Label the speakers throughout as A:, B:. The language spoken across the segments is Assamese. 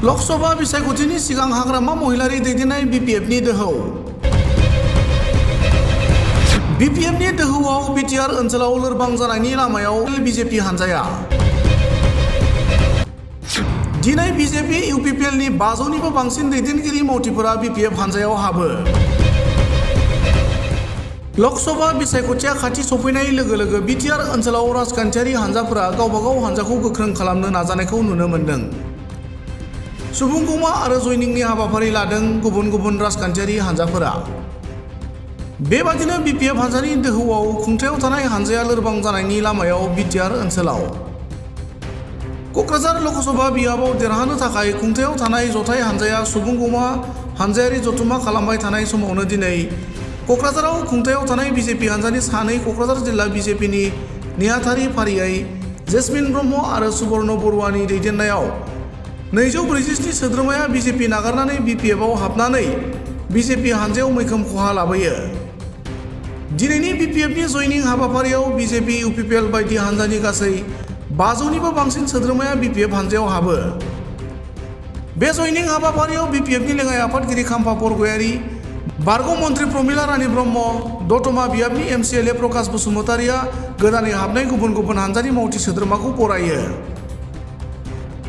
A: लोकसभा बिसायख'थिनि सिगां हाग्रामा महिलारि दैदेननाय बिपिएफनि दोहौ। बिपिएफनि दोहौआव बिटिआर ओनसोलाव लोरबां जानायनि लामायाव बिजेपि हानजाया। दिनै बिजेपि इउपिपिएलनि 500निबो बांसिन दैदेनगिरि मावथिफोरा बिपिएफ हानजायाव हाबो। लोकसभा बिसायख'थिया खाथि सफैनाय लोगो लोगो बिटिआर ओनसोलाव राजखान्थियारि हानजाफोरा गावबागाव हानजाखौ गोख्रों खालामनो नाजानायखौ नुनो मोन्दों। सुबुंगौमा आरो जयनिंनि हाबाफारि लादों गुबुन गुबुन राजखान्थियारि हानजाफोरा। बेबादिनो बिपिएफ हानजानि दोहौआव खुंथायाव थानाय हानजाया लोरबां जानायनि लामायाव बिटिआर ओनसोलाव। क'क्राझार लोकसभा बियाबाव देरहानो थाखाय खुंथायाव थानाय जथाय हानजाया सुबुंगौमा हानजायारि जथुमा खालामबाय थानाय समावनो दिनै क'क्राझाराव खुंथायाव थानाय बिजेपि हानजानि सानै क'क्राझार जिल्ला बिजेपिनि नेहाथारि फारियै जेसमिन ब्रह्म आरो सुबर्ण बरुवानि दैदेननायाव 247 सोद्रोमाया बिजेपि नागारनानै बिपिएफआव हाबनानै बिजेपि हानजायाव मैखोम खहा लाबोयो। दिनैनि बिपिएफनि जयनिं हाबाफारियाव बिजेपि इउपिपिएल बायदि हानजानि गासै 500निबो बांसिन सोद्रोमाया बिपिएफ हानजायाव हाबो। बे जयनिं हाबाफारियाव बिपिएफनि लेङाइ आफादगिरि खाम्फा बरगयारि, बारग' मन्थ्रि प्रमिला रानी ब्रह्म, दतमा बियाबनि एमसिएलए प्रकाश बसुमतारिया गोदानै हाबनाय गुबुन गुबुन हानजानि मावथि सोद्रोमाखौ बरायो।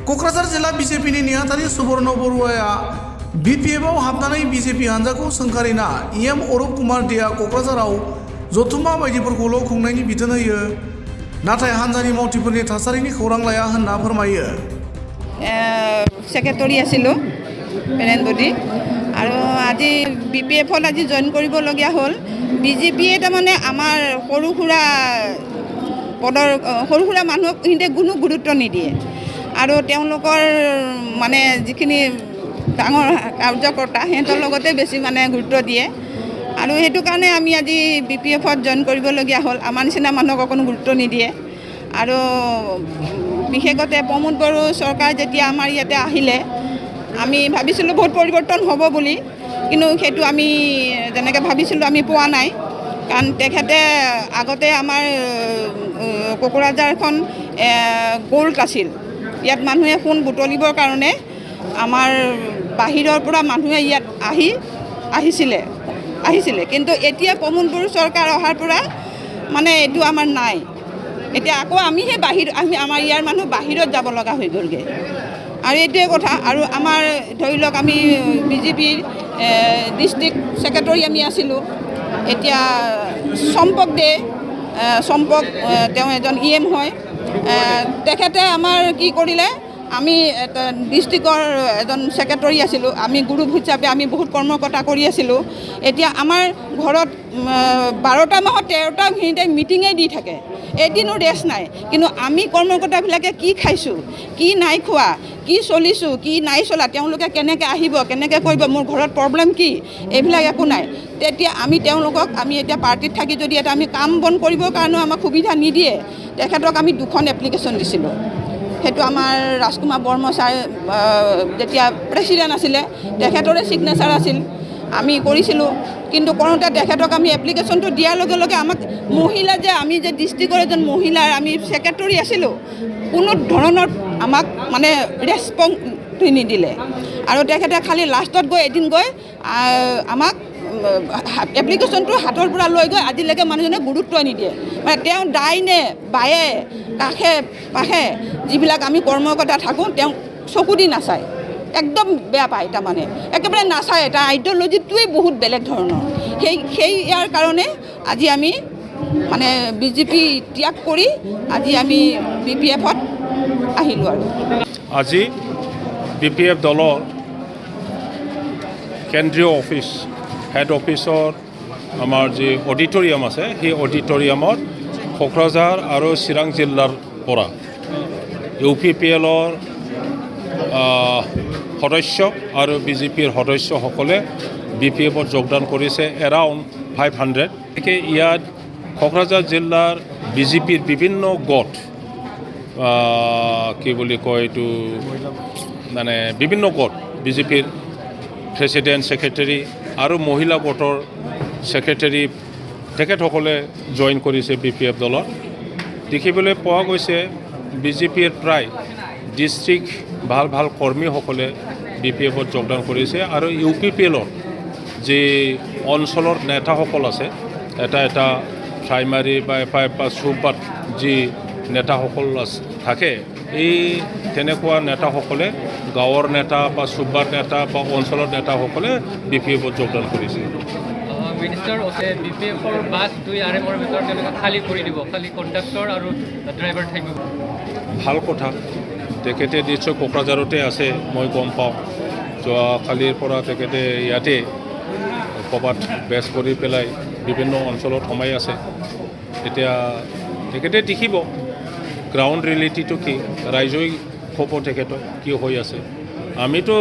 A: क'क्राझार जिल्ला बिजेपिनि नेहाथारि सुबर्ण बरुवाया बिपिएफआव हाबनानै बिजेपि हानजाखौ सोंखारिना इएम अरुप कुमार देआ क'क्राझाराव जथुमा बायदिफोरखौल' खुंनायनि बिथोन होयो, नाथाय हानजानि मावथिफोरनि थासारिनि खौरां लाया होनना फोरमायो।
B: सेक्रेटारि आছিলোঁ পেৰেণ্ট বডি আৰু আজি বিপিএফত আজি জইন কৰিবলগীয়া হ'ল। বিজেপিয়ে তাৰমানে আমাৰ সৰু সুৰা মানুহক সিহঁতে কোনো গুৰুত্ব নিদিয়ে আৰু তেওঁলোকৰ মানে যিখিনি ডাঙৰ কাৰ্যকৰ্তা সিহঁতৰ লগতে বেছি মানে গুৰুত্ব দিয়ে আৰু সেইটো কাৰণে আমি আজি বিপিএফত জইন কৰিবলগীয়া হ'ল। আমাৰ নিচিনা মানুহক অকণো গুৰুত্ব নিদিয়ে আৰু বিশেষতে প্ৰমোদ বড়ো চৰকাৰ যেতিয়া আমাৰ ইয়াতে আহিলে আমি ভাবিছিলোঁ বহুত পৰিৱৰ্তন হ'ব বুলি, কিন্তু সেইটো আমি যেনেকৈ ভাবিছিলোঁ আমি পোৱা নাই। কাৰণ তেখেতে আগতে আমাৰ কোকৰাঝাৰখন গ'ল্ড আছিল, ইয়াত মানুহে সোণ বুটলিবৰ কাৰণে আমাৰ বাহিৰৰ পৰা মানুহে ইয়াত আহিছিলে, কিন্তু এতিয়া প্ৰমোদ বড়ো চৰকাৰ অহাৰ পৰা মানে এইটো আমাৰ নাই। এতিয়া আকৌ আমিহে আমাৰ ইয়াৰ মানুহ বাহিৰত যাব লগা হৈ গ'লগৈ আৰু এইটোৱে কথা। আৰু আমাৰ ধৰি লওক আমি বিজেপিৰ ডিষ্ট্ৰিক্ট ছেক্ৰেটাৰী আমি আছিলোঁ, এতিয়া চম্পক তেওঁ এজন ইএম হয়। তেখেতে আমাৰ কি কৰিলে, আমি ডিষ্ট্ৰিক্টৰ এজন ছেক্ৰেটাৰী আছিলোঁ, আমি গ্ৰুপ হিচাপে আমি বহুত কৰ্মকৰ্তা কৰি আছিলোঁ। এতিয়া আমাৰ ঘৰত 12টা মাহত 13টা সিহঁতে মিটিঙেই দি থাকে, এদিনো ৰেষ্ট নাই। কিন্তু আমি কৰ্মকৰ্তাবিলাকে কি খাইছোঁ, কি নাই খোৱা, কি চলিছোঁ, কি নাই চলা, তেওঁলোকে কেনেকৈ আহিব, কেনেকৈ কৰিব, মোৰ ঘৰত প্ৰব্লেম কি, এইবিলাক একো নাই। তেতিয়া আমি তেওঁলোকক আমি এতিয়া পাৰ্টিত থাকি যদি এটা আমি কাম বন কৰিবৰ কাৰণেও আমাক সুবিধা নিদিয়ে, তেখেতক আমি 2খন এপ্লিকেশ্যন দিছিলোঁ। সেইটো আমাৰ ৰাজকুমাৰ বৰ্মা ছাৰ যেতিয়া প্ৰেছিডেণ্ট আছিলে তেখেতৰে ছিগনেচাৰ আছিল, আমি কৰিছিলোঁ। কিন্তু কৰোঁতে তেখেতক আমি এপ্লিকেশ্যনটো দিয়াৰ লগে লগে আমাক মহিলা যে আমি যে ডিষ্ট্ৰিক্টৰ এজন মহিলাৰ আমি ছেক্ৰেটাৰী আছিলোঁ, কোনো ধৰণৰ আমাক মানে ৰেছপন্স নিদিলে আৰু তেখেতে খালি লাষ্টত এদিন গৈ আমাক এপ্লিকেশ্যনটো হাতৰ পৰা লৈ গৈ আজিলৈকে মানুহজনে গুৰুত্ব নিদিয়ে। মানে তেওঁ দাইনে বায়ে কাষে পাশে যিবিলাক আমি কৰ্মকৰ্তা থাকোঁ তেওঁ চকু দি নাচায়, একদম বেয়া পায়, তাৰমানে একেবাৰে নাচায়। এটা আইডিঅ'লজিটোৱেই বহুত বেলেগ ধৰণৰ। ইয়াৰ কাৰণে আজি আমি মানে বিজেপি ত্যাগ কৰি আজি আমি বিপিএফত আহিলোঁ। আৰু
C: আজি বিপিএফ দলৰ কেন্দ্ৰীয় অফিচ হেড অফিচৰ আমাৰ যি অডিটৰিয়াম আছে, সেই অডিটৰিয়ামত কোকৰাঝাৰ আৰু চিৰাং জিলাৰ পৰা ইউপিপিএলৰ সদস্য আৰু বিজেপিৰ সদস্যসকলে বিপিএফত যোগদান কৰিছে এৰাউণ্ড 500। গতিকে ইয়াত কোকৰাঝাৰ জিলাৰ বিজেপিৰ বিভিন্ন গোট, কি বুলি কয় এইটো, মানে বিভিন্ন গোট, বিজেপিৰ প্ৰেছিডেণ্ট, ছেক্ৰেটাৰী আৰু মহিলা গোটৰ ছেক্ৰেটাৰী তেখেতসকলে জইন কৰিছে বিপিএফ দলত। দেখিবলৈ পোৱা গৈছে বিজেপিৰ প্ৰায় ডিষ্ট্ৰিক্ট ভাল ভাল কৰ্মীসকলে BPFত যোগদান কৰিছে আৰু UPPLৰ যি অঞ্চলৰ নেতাসকল আছে এটা প্ৰাইমাৰী বা এফাই বা চুবাত যি নেতাসকল থাকে এই তেনেকুৱা নেতাসকলে গাঁৱৰ নেতা বা চুবাৰ নেতা বা অঞ্চলৰ নেতাসকলে BPFত যোগদান কৰিছে।
D: মিনিষ্টাৰ BPFৰ বাছ 2 RMৰ ভিতৰত তেওঁলোকে খালী কৰি দিব, খালী কণ্ডাক্টৰ আৰু ড্ৰাইভাৰ থাকিব।
C: ভাল কথা, তেখেতে নিশ্চয় কোকৰাঝাৰতে আছে, মই গম পাওঁ। যোৱাকালিৰ পৰা তেখেতে ইয়াতে ক'ৰবাত বেচ কৰি পেলাই বিভিন্ন অঞ্চলত সোমাই আছে। এতিয়া তেখেতে দেখিব গ্ৰাউণ্ড ৰিয়েলিটিটো কি, ৰাইজই ক'ব তেখেতক কি হৈ আছে। আমিতো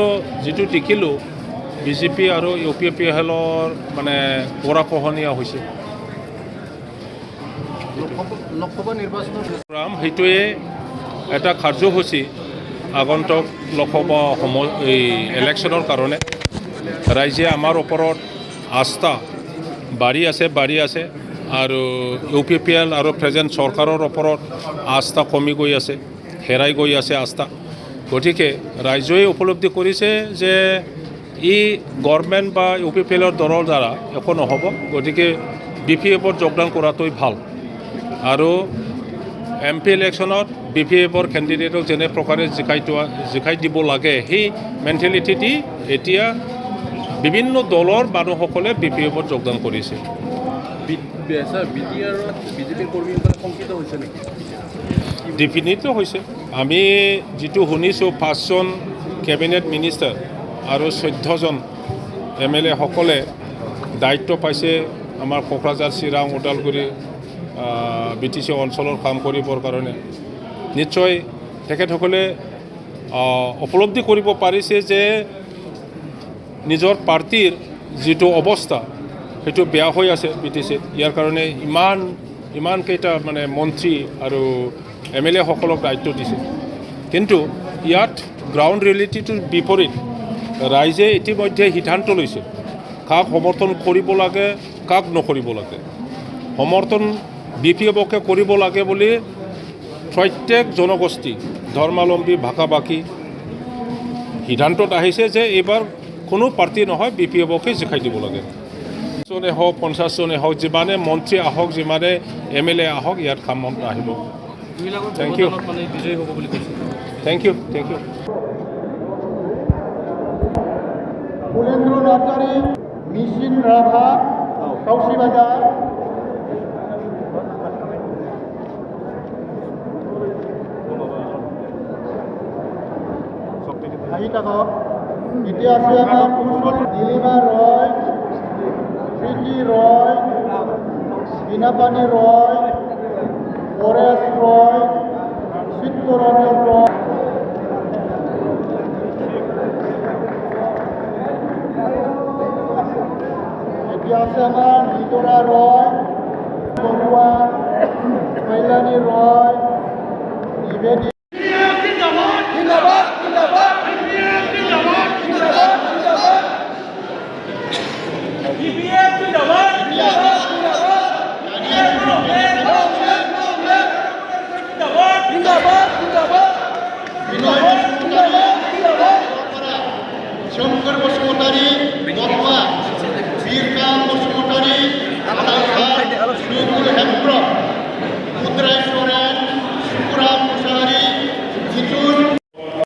C: যিটো দেখিলোঁ BJP আৰু UPPLৰ মানে গৰাখহনীয়া হৈছে।
E: লোকসভা নিৰ্বাচনৰ
C: প্ৰগ্ৰাম সেইটোৱে এটা কাৰ্যসূচী আগন্তুক লোকসভা ইলেকশ্যনৰ কাৰণে ৰাইজে আমাৰ ওপৰত আস্থা বাঢ়ি আছে আৰু UPPL আৰু প্ৰেজেণ্ট চৰকাৰৰ ওপৰত আস্থা কমি গৈ আছে, হেৰাই গৈ আছে আস্থা। গতিকে ৰাইজে উপলব্ধি কৰিছে যে ই গভৰ্ণমেণ্ট বা UPPLৰ দলৰ দ্বাৰা একো নহ'ব, গতিকে BPFত যোগদান কৰাটোই ভাল। আৰু MP ইলেকশ্যনত BPFৰ কেণ্ডিডেটক যেনে প্ৰকাৰে জিকাই দিব লাগে সেই মেণ্টেলিটি এতিয়া বিভিন্ন দলৰ মানুহসকলে BPFত যোগদান কৰিছে।
E: BJPৰ কৰ্মীসকলে শংকিত হৈছে নেকি?
C: ডেফিনেটলি হৈছে। আমি যিটো শুনিছোঁ 5জন কেবিনেট মিনিষ্টাৰ আৰু 14জন MLA সকলে দায়িত্ব পাইছে আমাৰ কোকৰাঝাৰ, চিৰাং, ওদালগুৰি BTC অঞ্চলৰ কাম কৰিবৰ কাৰণে। নিশ্চয় তেখেতসকলে উপলব্ধি কৰিব পাৰিছে যে নিজৰ পাৰ্টিৰ যিটো অৱস্থা সেইটো বেয়া হৈ আছে BTCত। ইয়াৰ কাৰণে ইমানকেইটা মানে মন্ত্ৰী আৰু MLA সকলক দায়িত্ব দিছে। কিন্তু ইয়াত গ্ৰাউণ্ড ৰিয়েলিটিটোৰ বিপৰীত ৰাইজে ইতিমধ্যে সিদ্ধান্ত লৈছে কাক সমৰ্থন কৰিব লাগে, কাক নকৰিব লাগে। সমৰ্থন BPFকে কৰিব লাগে বুলি প্ৰত্যেক জনগোষ্ঠী, ধৰ্মাৱলম্বী, ভাষা-ভাষী সিদ্ধান্তত আহিছে যে এইবাৰ কোনো পাৰ্টি নহয় BPFকে জিকাই দিব লাগে। জনে হওক, 50 জনে হওক, যিমানে মন্ত্ৰী আহক, যিমানে MLA আহক, ইয়াত কামত আহিব। থেংক ইউ,
D: বিজয়ী হ'ব বুলি কৈছে।
C: Thank you.
E: বুলেন্দ্ৰ নাৰ্জাৰী, মিচিন ৰাভা, কাউচি বাজাৰ, আহি থাকক। এতিয়া আছে আমাৰ কুশল, নীলিমা ৰয়, প্ৰীতি ৰয়, বীণাপাণি ৰয়, পৰেশ ৰয়, চিত্তৰঞ্জন ৰয়। এতিয়া আছে আমাৰ নিতৰা ৰয়, বৰুৱা, কল্যাণী ৰয়, নিবেদিতা। শংকৰ বসুমতাৰী,